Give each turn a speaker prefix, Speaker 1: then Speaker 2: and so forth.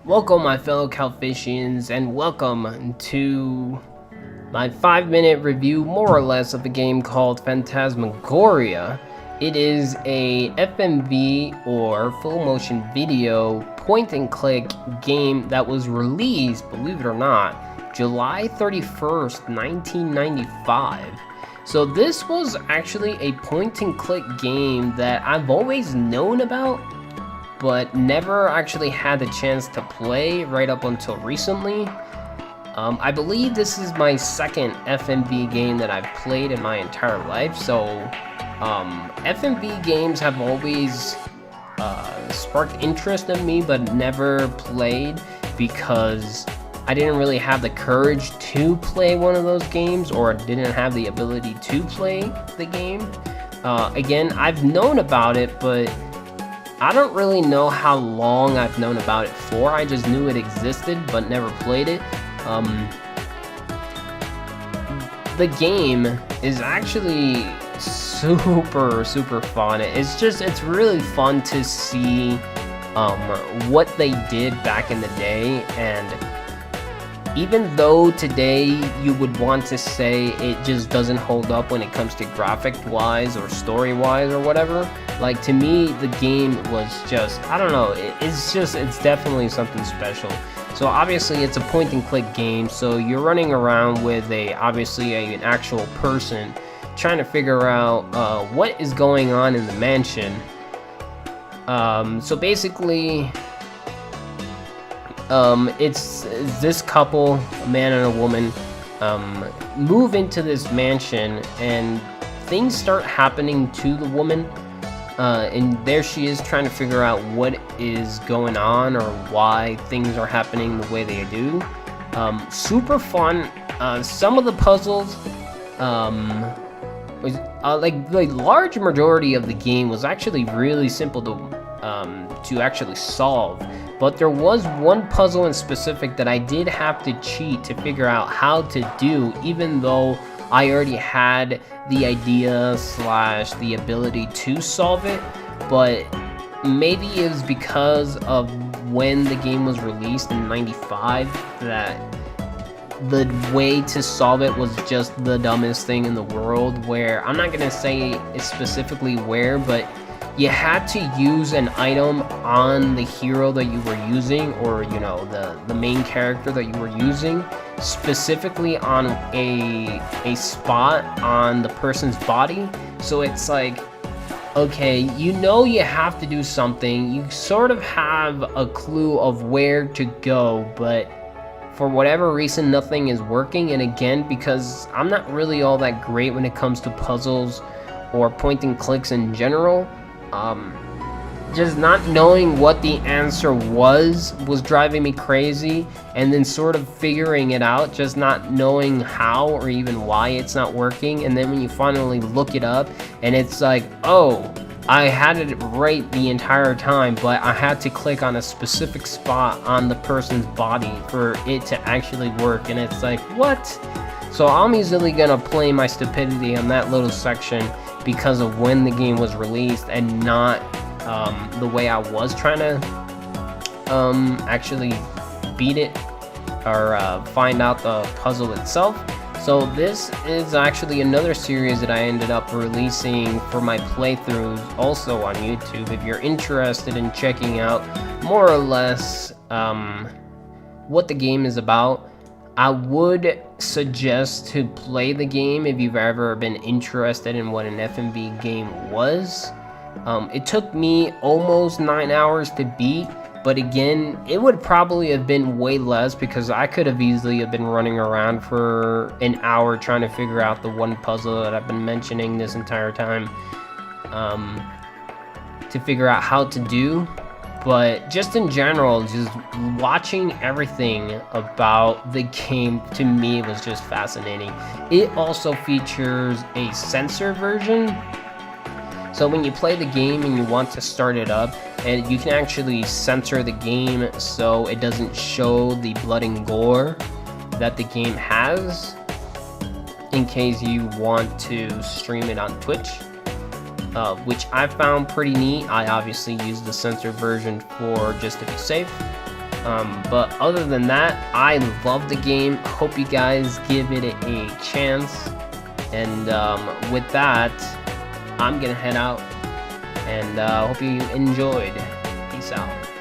Speaker 1: Welcome, my fellow Calfixians, and welcome to my 5-minute review, more or less, of a game called Phantasmagoria. It is a FMV, or full motion video, point-and-click game that was released, believe it or not, July 31st, 1995. So this was actually a point-and-click game that I've always known about, but never actually had the chance to play right up until recently. I believe this is my second FMV game that I've played in my entire life, so FMV games have always sparked interest in me, but never played because I didn't really have the courage to play one of those games, or didn't have the ability to play the game. Again, I've known about it, but I don't really know how long I've known about it for. I just knew it existed, but never played it. The game is actually super fun. It's really fun to see what they did back in the day, and even though today you would want to say it just doesn't hold up when it comes to graphic-wise or story-wise or whatever, like, to me, the game was just, I don't know, it's definitely something special. So obviously it's a point-and-click game, so you're running around with obviously an actual person trying to figure out what is going on in the mansion. So basically, it's this couple, a man and a woman, move into this mansion, and things start happening to the woman, and there she is trying to figure out what is going on, or why things are happening the way they do. Super fun. Some of the puzzles, like the large majority of the game was actually really simple to actually solve. But there was one puzzle in specific that I did have to cheat to figure out how to do, even though I already had the idea / the ability to solve it. But maybe it was because of when the game was released in '95 that the way to solve it was just the dumbest thing in the world, where I'm not gonna say specifically where, but you had to use an item on the hero that you were using, or the main character that you were using, specifically on a spot on the person's body. So it's like, okay, you have to do something, you sort of have a clue of where to go, but for whatever reason nothing is working. And again, because I'm not really all that great when it comes to puzzles or point and clicks in general, just not knowing what the answer was driving me crazy, and then sort of figuring it out, just not knowing how or even why it's not working. And then when you finally look it up, and it's like, oh, I had it right the entire time, but I had to click on a specific spot on the person's body for it to actually work. And it's like, what? So I'm easily gonna blame my stupidity on that little section because of when the game was released, and not the way I was trying to actually beat it, or find out the puzzle itself. So this is actually another series that I ended up releasing for my playthroughs, also on YouTube. If you're interested in checking out more or less what the game is about, I would suggest to play the game if you've ever been interested in what an FMV game was. It took me almost 9 hours to beat, but again, it would probably have been way less, because I could have easily have been running around for an hour trying to figure out the one puzzle that I've been mentioning this entire time, to figure out how to do. But just in general, just watching everything about the game, to me, was just fascinating. It also features a censor version. So when you play the game and you want to start it up, and you can actually censor the game so it doesn't show the blood and gore that the game has, in case you want to stream it on Twitch. which I found pretty neat. I obviously used the censored version just to be safe. But other than that, I love the game. Hope you guys give it a chance. And with that, I'm gonna head out. And hope you enjoyed. Peace out.